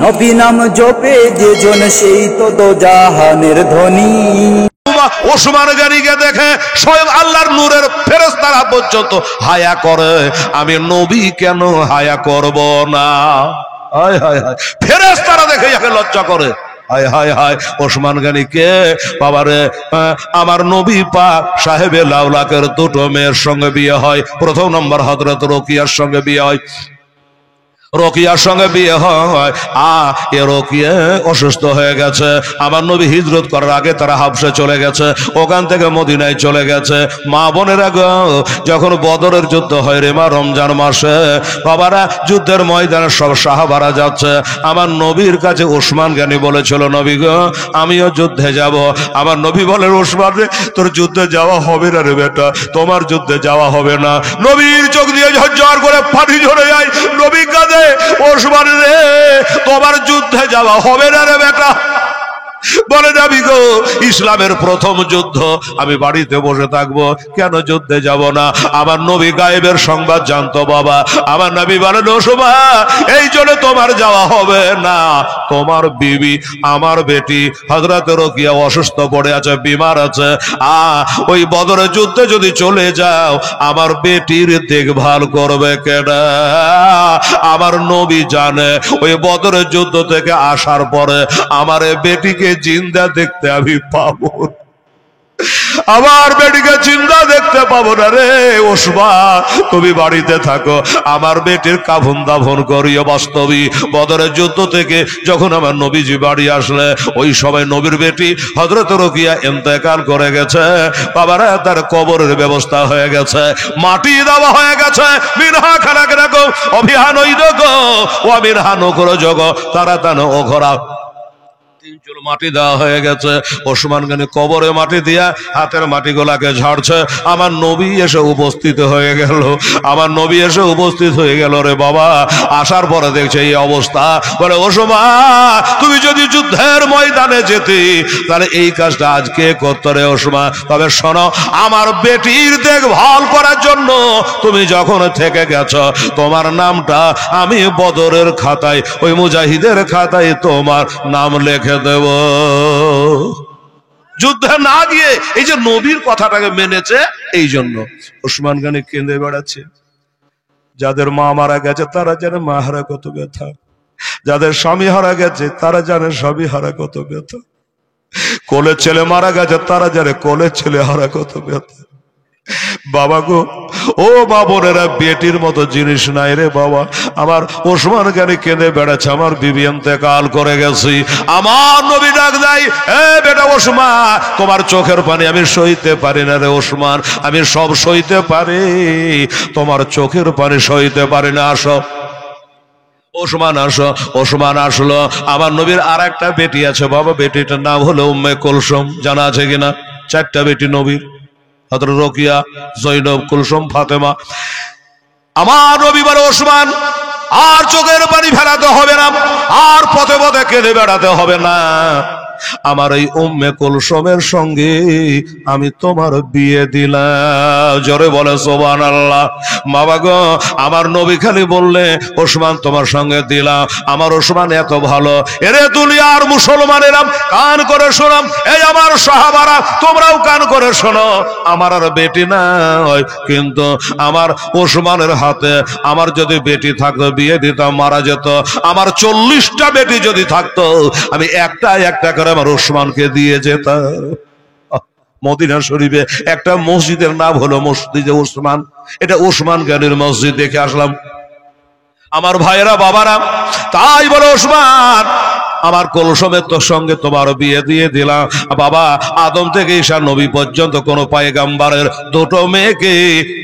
নবী নাম জপে যে জন সেই তো দোজাহানের ধনী। ওসমান গনিকে দেখে স্বয়ং আল্লাহর নূরের ফেরেশতারা পর্যন্ত হায়া করে, আমি নবী কেন হায়া করব না? হায় হায় হায়, ফেরেশতারা দেখে একে লজ্জা করে। হায় হায় হায়, ওসমান গনিকে বাবারে, আমার নবী পাক সাহেবে লাউলাকের দুটো মেয়ের সঙ্গে বিয়ে হয়। প্রথম নম্বর হযরত রোকিয়ার সঙ্গে বিয়ে হয়। রোকিয়ার সঙ্গে বিয়ে হয়, এ রোকিয়া অসুস্থ হয়ে গেছে। আমার নবী হিজরত করার আগে তারা হাবশে চলে গেছে, ওখান থেকে মদিনায় চলে গেছে। মা বোনেরা গো, যখন বদরের যুদ্ধ হয় রে মা, রমজান মাসে বাবারা যুদ্ধের ময়দানে সব সাহাবারা যাচ্ছে। আমার নবীর কাছে ওসমান গনি বলেছিল, নবী গো আমিও যুদ্ধে যাব। আমার নবী বলেন, ওসমান রে তোর যুদ্ধে যাওয়া হবে না রে বেটা, তোমার যুদ্ধে যাওয়া হবে না। নবীর চোখ দিয়ে ঝরঝর করে পানি ঝরে যায়। নবী কাঁদে, ওসমান রে তোমার যুদ্ধে যাওয়া হবে না রে বেটা। বলে নবী গো, ইসলামের প্রথম যুদ্ধ, আমি বাড়িতে বসে থাকবো, কেন যুদ্ধে যাব না? আমার নবী গায়েবের সংবাদ জানতো বাবা। আমার নবী বলেন, ওসমান এই জন্য তোমার যাওয়া হবে না, তোমার বিবি আমার বেটি হযরত রোকিয়া অসুস্থ পড়ে আছে, বিমার আছে। ওই বদরের যুদ্ধে যদি চলে যাও, আমার বেটির দেখভাল করবে কেডা? আমার নবী জানে ওই বদরের যুদ্ধ থেকে আসার পরে আমার বেটিকে জিন্দা দেখতে আমি পাবো, আমার বেটিকে জিন্দা দেখতে পাবো না রে। ওসমান তুমি বাড়িতে থাকো, আমার বেটির কাফন দাফন করিও। বাস্তবী বদরের যুদ্ধ থেকে যখন আমার নবীজি বাড়ি আসলে, ওই সময় নবীর বেটি হযরত রোকিয়া ইন্তেকাল করে গেছে। বাবারা তার কবরের ব্যবস্থা হয়ে গেছে, মাটি দেওয়া হয়ে গেছে। মিনহা খালাকনাকুম ওয়া ফিহা নুঈদুকুম ওয়া মিনহা নুখরিজুকুম তারাতান উখরা। চুল মাটি দেওয়া হয়ে গেছে। ওসমান গনি কবরে মাটি দিয়া হাতের মাটিগুলাকে ঝাড়ছে। আমার নবী এসে উপস্থিত হয়ে গেল, আমার নবী এসে উপস্থিত হয়ে গেল রে বাবা। আসার পরে দেখছে এই অবস্থা। বলে, ওসমান তুমি যদি যুদ্ধের ময়দানে যেতে, তাহলে এই কাজটা আজকে করতে রে ওসমান। তবে শোনো, আমার বেটির দেখভাল করার জন্য তুমি যখন থেকে গেছ, তোমার নামটা আমি বদরের খাতায়, ওই মুজাহিদের খাতায় তোমার নাম লেখে দেব। যুদ্ধে না গিয়ে এই যে নবীর কথাটাকে মেনেছে, এই জন্য ওসমান গনি কেঁদে বেড়াচ্ছে। যাদের মা মারা গেছে তারা জানে মা হারা কত ব্যথা, যাদের স্বামী হারা গেছে তারা জানে স্বামী হারা কত ব্যথা, কোলে ছেলে মারা গেছে তারা জানে কোলে ছেলে হারা কত ব্যথা। বাবা গো, ও মা বোনেরা, বেটির মতো জিনিস নাই রে বাবা। আমার ওসমান গনি কেঁদে বেড়াচ্ছে, আমার বিবি ইন্তেকাল করে গেছি। আমার নবী ডাক দেয়, এ বেটা ওসমান, তোমার চোখের পানি আমি সইতে পারি না রে ওসমান, আমি সব সইতে পারি, তোমার চোখের পানি সইতে পারি না, আসো। ওসমান আসো। ওসমান আসলো। আমার নবীর আর একটা বেটি আছে বাবা, বেটিটার নাম হলো উম্মে কুলসুম। জানা আছে কিনা? চারটা বেটি নবীর, হযরত রোকিয়া, জয়নব, কুলসুম, ফাতেমা। আমার নবী বলে, ওসমান আর চোখের পানি ফেলাতে হবে না, আর পথে পথে কেঁদে বেড়াতে হবে না, আমার এই উম্মে কুলসুমের সঙ্গে আমি তোমার বিয়ে দিলাম। জোরে বলে সুবহানাল্লাহ। বাবা গো, আমার নবী খালি বললে, ওসমান তোমার সঙ্গে দিলাম। আমার ওসমান এত ভালো। এরে দুনিয়ার মুসলমানেরা কান করে শোনাম, এই আমার সাহাবারা তোমরাও কান করে শোনো। আমার আর বেটি নাই, কিন্তু আমার ওসমানের হাতে আমার যদি বেটি থাকতো বিয়ে দিতাম, মারা যেত। আমার 40টা বেটি যদি থাকতো, আমি একটা একটা করে আমার ওসমানকে দিয়ে যেতাম। মদিনা শরীফে একটা মসজিদের নাম হলো মসজিদে ওসমান, এটা ওসমান গনির মসজিদ। দেখে আসলাম আমার ভাইয়েরা, বাবারা। তাই বলো, ওসমান আমার কুলসুমের তোর সঙ্গে তোমার বিয়ে দিয়ে দিলাম। বাবা, আদম থেকে ঈসা নবী পর্যন্ত কোন পয়গম্বরের দুটো মেয়েকে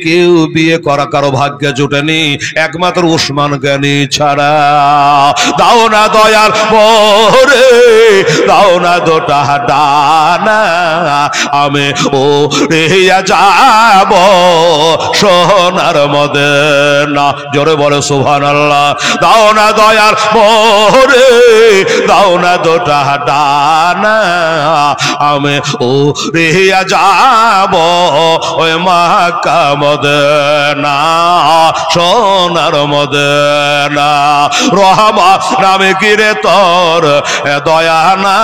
কেউ বিয়ে করা কারো ভাগ্যে জুটেনি, একমাত্র ওসমান গনি ছাড়া। দাও না দয়াল মোরে, দাও না দুটা ডানা, আমি ও রেয়া যাব সোনার মদিনা। জোরে বলে সুবহানাল্লাহ। দাও না দয়াল মোরে, দাও না দুটা ডানা আমি উড়িয়া যাব ওই মক্কা মদিনা সোনার মদিনা রহমা নামে কিরে তোর দয়া না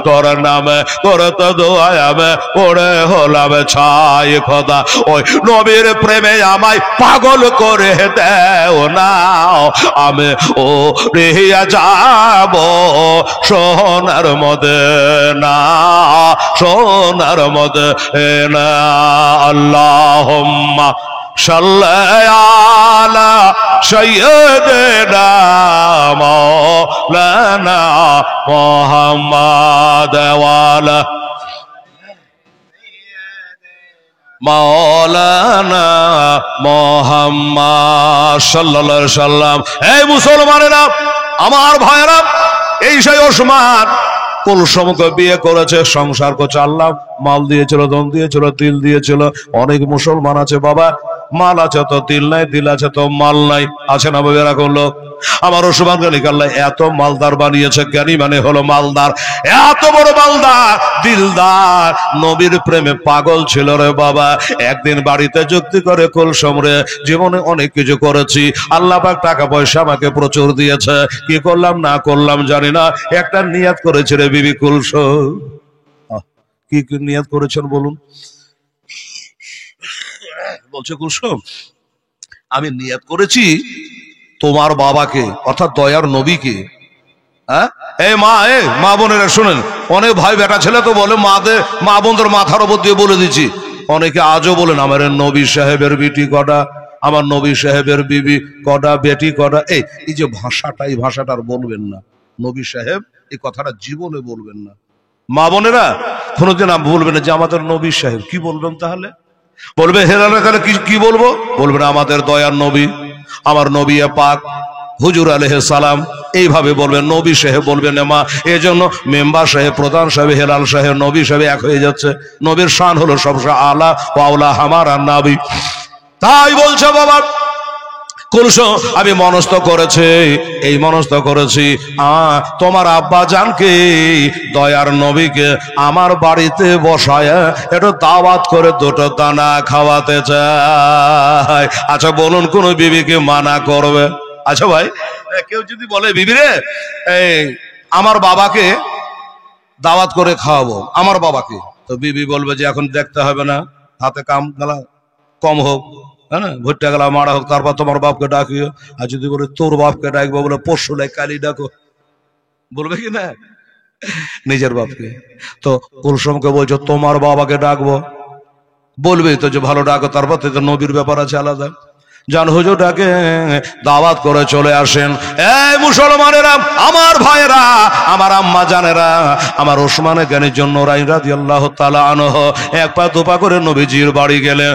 তোর নামে তোর তো দোয়ামে পড়ে হলাম ছাই খোদা ওই নবীর প্রেমে আমায় পাগল করে দেও না আমি ও রেহিয়া যাব সোনার মদিনা সোনার মদিনা আল্লাহুম্মা সাল্লি আলা সাইয়্যিদিনা মাওলানা মুহাম্মাদ ওয়া আলা মাওলানা মুহাম্মদ সাল্লাল্লাহু আলাইহি সাল্লাম। এই মুসলমানেরা আমার ভাইরা, এই সেই ওসমান কুলসুমকে বিয়ে করেছে, সংসার করছে, আল্লাহ মাল দিয়েছিল, ধন দিয়েছিল, তিল দিয়েছিল। অনেক মুসলমান আছে বাবা, মাল আছে তো তিল নাই, দিল আছে তো মাল নাই, আছে না বাবা এরকম লোক? আমার ওসমান গনিকে আল্লাহ এত মালদার বানিয়েছে, জ্ঞানী মানে হলো মালদার, এত বড় মালদার, দিলদার, নবীর প্রেমে পাগল ছিল রে বাবা। একদিন বাড়িতে যুক্তি করে কুলসুম রে, জীবনে অনেক কিছু করেছি, আল্লাহ পাক টাকা পয়সা আমাকে প্রচুর দিয়েছে, কি করলাম না করলাম জানি না, একটা নিয়াত করেছে রে বিবি কুলসুম। কি নিয়াত করেছেন বলুন? বলছে কুলসুম আমি নিয়াত করেছি তোমার বাবাকে অর্থাৎ দয়ার নবীকে, হ্যাঁ এই মা বোনেরা শুনেন, অনেক ভাই বেটা ছেলে তো বলে মা বোনদের মাথার উপর দিয়ে বলে দিচ্ছি, অনেকে আজও বলেন আমার নবী সাহেবের বিটি কটা, আমার নবী সাহেবের বিবি কটা, বেটি কটা। এই যে ভাষাটা, এই ভাষাটা আর বলবেন না, নবী সাহেব এই কথাটা জীবনে বলবেন না। মা বোনেরা কোনোদিন বলবেন না যে আমাদের নবী সাহেব, কি বলবেন তাহলে? বলবে হেরানা, তাহলে কি বলবো? বলবেন আমাদের দয়ার নবী, আমার নবী পাক হুজুর আলাইহিস সালাম, এইভাবে বলবেন। নবী সাহেব বলবেন না মা, এই জন্য মেম্বার সাহেব, প্রধান সাহেব, হেলাল সাহেব, নবী সাহেব এক হয়ে যাচ্ছে। নবীর শান হলো সবসময় আলা ওয়াউলা হামারা নবী। তাই বলছে বাবা কুলসুম আমি মনস্থ করেছি, এই মনস্থ করেছি তোমার আব্বা জানকে দয়ার নবীকে আমার বাড়িতে বসায় একটু দাওয়াত করে দুটো দানা খাওয়াতে চাই। আচ্ছা বলুন কোন বিবিকে মানা করবে? আচ্ছা ভাই, কেউ যদি বলে বিবি রে এই আমার বাবাকে দাওয়াত করে খাওয়াবো, আমার বাবাকে, তো বিবি বলবে যে এখন দেখতে হবে না, হাতে কাম গেলা কম হোক, হ্যাঁ না, ভুট্টা গেলা মারা হোক, তারপর তোমার বাপকে ডাকিও। আর যদি বলে তোর বাপকে ডাকবো, বলে পরশু লাই কালি ডাকো, বলবে কি না নিজের বাপকে? তো কুলসুমকে বলছো তোমার বাবাকে ডাকবো, বলবেই তো যে ভালো ডাকো, তারপর তো নবীর ব্যাপার আছে আলাদা। জান হুজুর ডাকে দাওয়াত করে চলে আসেন। এই মুসলমানেরা, আমার ভাইয়েরা, আমার আম্মা জানেরা, আমার ওসমান গনির জন্য রাদিয়াল্লাহু তাআলা আনহু এক পা দুপা করে নবীজির বাড়ি গেলেন।